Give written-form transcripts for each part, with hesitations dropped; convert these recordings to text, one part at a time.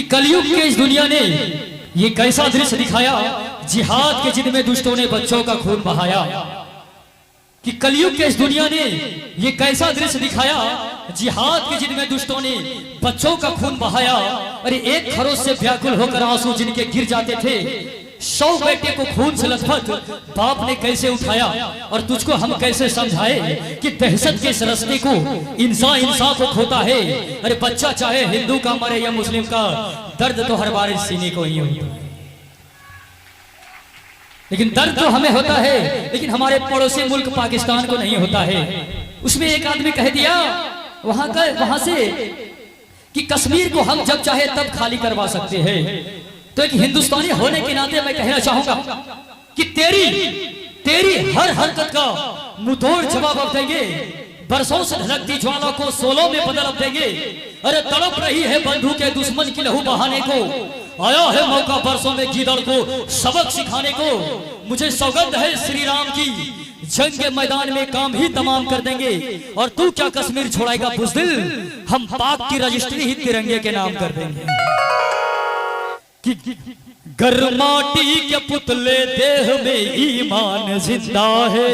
कलयुग के इस दुनिया ने ये कैसा दृश्य दिखाया, जिहाद के जिद में दुष्टों ने बच्चों का खून बहाया। कि कलयुग के इस दुनिया ने ये कैसा दृश्य दिखाया, जिहाद के जिद में दुष्टों ने बच्चों का खून बहाया। अरे एक खरोश से व्याकुल होकर आंसू जिनके गिर जाते थे, 100 बेटे को खून से लथपथ बाप ने कैसे उठाया। और तुझको हम कैसे समझाए कि दहशत के इस रास्ते को इंसान को खोता है। अरे बच्चा चाहे हिंदू का मरे या मुस्लिम का, दर्द तो हर बार सीने को ही होता है। लेकिन दर्द तो हमें होता है, लेकिन हमारे पड़ोसी मुल्क पाकिस्तान को नहीं होता है। उसमें एक आदमी कह दिया वहां से कि कश्मीर को हम जब चाहे तब खाली करवा सकते हैं। तो एक हिंदुस्तानी होने के नाते मैं कहना चाहूंगा कि तेरी हर हरकत का मुंहतोड़ जवाब अब देंगे। बरसों से धड़कती ज्वाला को 16 में बदल देंगे। अरे तड़प रही है बंधु के दुश्मन की लहू बहाने को, आया है मौका बरसों में गीदड़ को सबक सिखाने को। मुझे सौगंध है श्री राम की, जंग के मैदान में काम ही तमाम कर देंगे। और तू क्या कश्मीर छोड़ाएगा बुज़दिल, हम पाक की रजिस्ट्री ही तिरंगे के नाम कर देंगे। गर्माटी के पुतले देह में ईमान जिंदा है,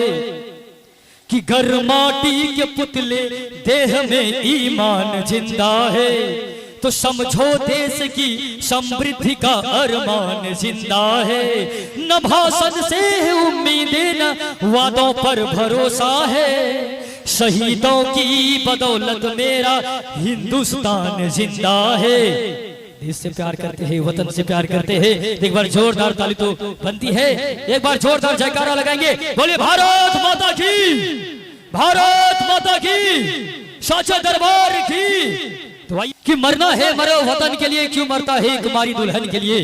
कि गर्माटी के पुतले देह में ईमान जिंदा है। तो समझो देश की समृद्धि का अरमान जिंदा है। न भाषण से उम्मीदें न वादों पर भरोसा है, शहीदों की बदौलत मेरा हिंदुस्तान जिंदा है। देश से प्यार करते हैं, वतन से प्यार करते हैं, एक बार जोरदार ताली तो बनती है। एक बार जोरदार जयकारा लगाएंगे, बोले भारत माता की, भारत माता की, साचा दरबार की। तो कि मरना है मरो वतन के लिए, क्यों मरता है कुमारी दुल्हन के लिए।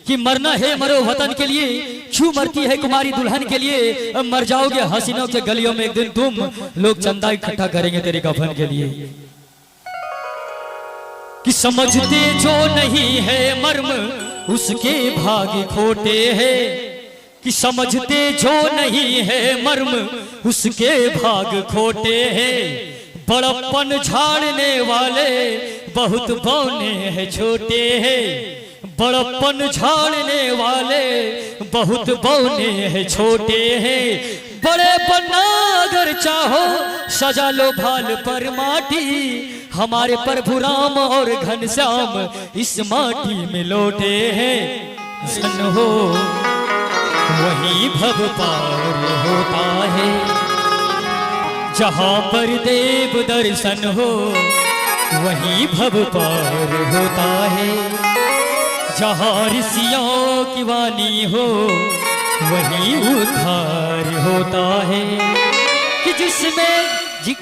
कि मरना है मरो वतन के लिए, क्यों मरती है कुमारी दुल्हन के लिए। अब मर जाओगे हसीनों के गलियों में एक दिन तुम, लोग चंदा इकट्ठा करेंगे तेरे कफन के लिए। कि समझते जो नहीं है मर्म उसके भाग्य खोटे हैं, कि समझते जो नहीं है मर्म उसके भाग खोटे हैं। बड़प्पन झाड़ने वाले बहुत बौने हैं छोटे हैं, बड़प्पन झाड़ने वाले बहुत बौने हैं छोटे हैं। बड़े बनना अगर चाहो सजा लो भाल पर माटी, हमारे प्रभु राम और घनश्याम इस माटी में लौटे हैं। सन हो वही भव पार होता है, जहाँ पर देव दर्शन हो वही भव पार होता है। जहाँ ऋषियों की वाणी हो वही उद्धार होता है। कि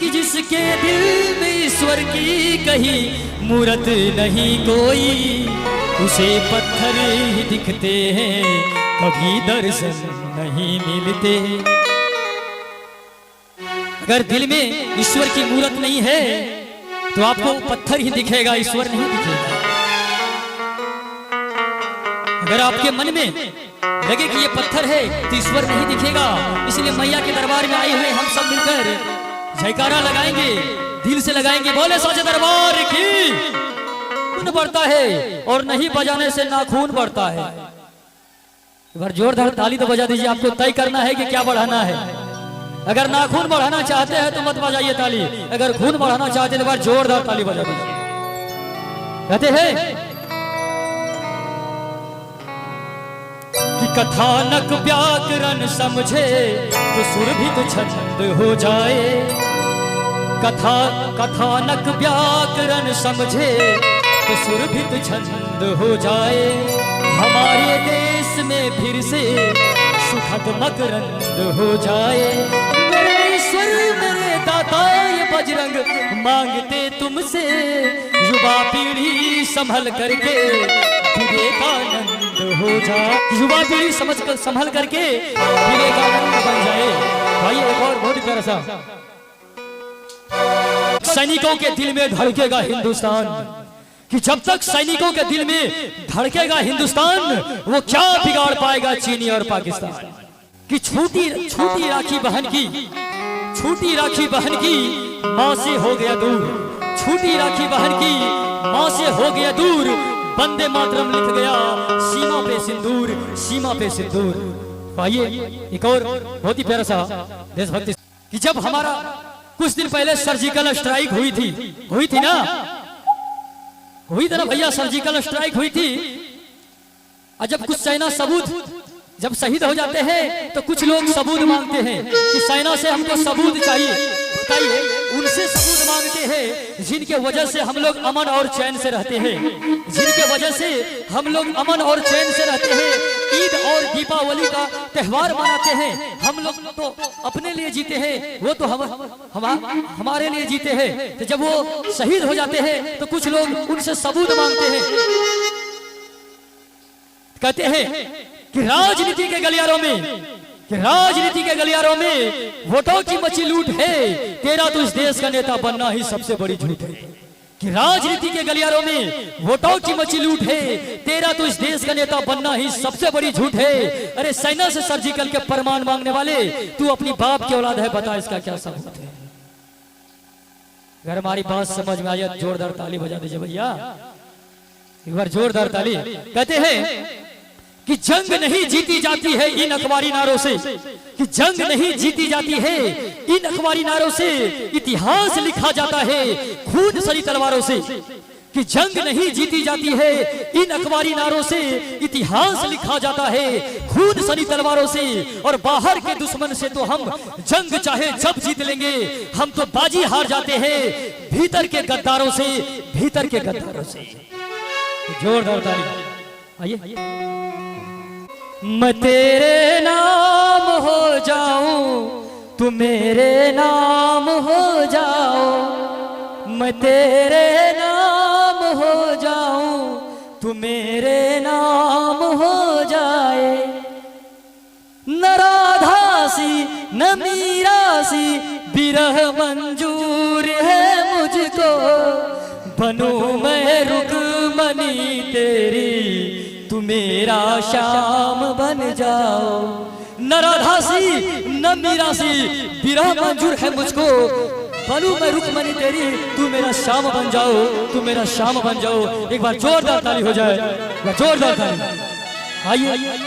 जिसके दिल में ईश्वर की कहीं मूरत नहीं कोई, उसे पत्थर ही दिखते हैं कभी दर्शन नहीं मिलते। अगर दिल में ईश्वर की मूरत नहीं है तो आपको पत्थर ही दिखेगा, ईश्वर नहीं दिखेगा। अगर आपके मन में लगे कि ये पत्थर है तो ईश्वर नहीं दिखेगा। इसलिए मैया के दरबार में आए हुए हम सब मिलकर जयकारा लगाएंगे, दिल से लगाएंगे, बोले साचे दरबार की। खून बढ़ता है और नहीं बजाने से नाखून बढ़ता है। एक बार जोरदार ताली तो बजा दीजिए। आपको तय करना है कि क्या बढ़ाना है। अगर नाखून बढ़ाना चाहते हैं तो मत बजाइए ताली, अगर खून बढ़ाना चाहते हैं तो बार जोरदार ताली बजा दीजिए। कहते हैं कि कथानक व्याकरण समझे तो सुर भी तो छंद हो जाए। कथानक व्याकरण समझे तो सुर भी तो छंद हो जाए। हमारे देश में फिर से सुखद मकरंद हो जाए। मेरे ईश्वर मेरे दाता ये बजरंग मांगते तुमसे, युवा पीढ़ी संभल करके विवेकानंद हो जाए। युवा पीढ़ी संभल करके विवेकानंद बन जाए। भाई एक और बहुत प्यारा सा, सैनिकों के दिल में धड़केगा हिंदुस्तान। कि जब तक सैनिकों के दिल में धड़केगा हिंदुस्तान, वो क्या बिगाड़ पाएगा चीनी और पाकिस्तान। कि छूटी राखी बहन की, छूटी राखी बहन की माँ से हो गया दूर, छूटी राखी बहन की माँ से हो गया दूर। वंदे मातरम लिख गया सीमा पे सिंदूर, सीमा पे सिंदूर। आइए एक और बहुत ही प्यारा सा देशभक्ति कि जब हमारा कुछ दिन पहले सर्जिकल स्ट्राइक हुई थी ना भैया, सर्जिकल स्ट्राइक हुई थी। और जब कुछ सेना सबूत जब शहीद हो जाते हैं तो कुछ लोग सबूत मांगते हैं कि सेना से हमको सबूत चाहिए, बताइए। उनसे सबूत मांगते हैं जिनके वजह से हम लोग अमन और चैन से रहते हैं, जिनके वजह से हम लोग अमन और चैन से रहते हैं। ईद और दीपावली का त्योहार मनाते हैं। हम लोग तो अपने लिए जीते हैं, वो तो हमारे लिए जीते हैं। तो जब वो शहीद हो जाते हैं तो कुछ लोग उनसे सबूत मांगते हैं, कहते हैं कि राजनीति के गलियारों में वोटों की मची लूट है, तेरा तो इस देश का नेता बनना ही सबसे बड़ी झूठ है। कि राजनीति के गलियारों में वोटों की मची लूट है, तेरा तो इस देश का नेता बनना ही सबसे बड़ी झूठ है। अरे सेना से सर्जिकल के प्रमाण मांगने वाले, तू अपनी बाप की औलाद है, बता इसका क्या सबूत है। अगर हमारी बात समझ में आया जोरदार ताली बजा दीजिए भैया, एक बार जोरदार ताली। कहते हैं कि जंग नहीं जीती जाती है इन अखबारी नारों से, कि जंग नहीं जीती जाती है इन अखबारी नारों से, इतिहास लिखा जाता है खून सनी तलवारों से। कि जंग नहीं जीती जाती है इन अखबारी नारों से, इतिहास लिखा जाता है खून सनी तलवारों से। और बाहर के दुश्मन से तो हम जंग चाहे जब जीत लेंगे, हम तो बाजी हार जाते हैं भीतर के गद्दारों से, भीतर के गद्दारों से। जोरदार ताली। आइए। मैं तेरे नाम हो जाऊं, तू मेरे नाम हो जाओ। मैं तेरे नाम हो जाऊं, तू मेरे नाम हो जाए। न राधा सी न मीरा सी बिरह मंजूर है मुझको, बनूं मैं रुकमनी तेरी, तू मेरा श्याम बन जाओ। न राधा सी न मीरा सी बिरह मंजूर है मुझको, बनूं मैं रुकमनी तेरी, तू मेरा श्याम बन जाओ, तू मेरा श्याम बन जाओ। एक बार जोरदार ताली हो जाए, जोरदार ताली। आइए।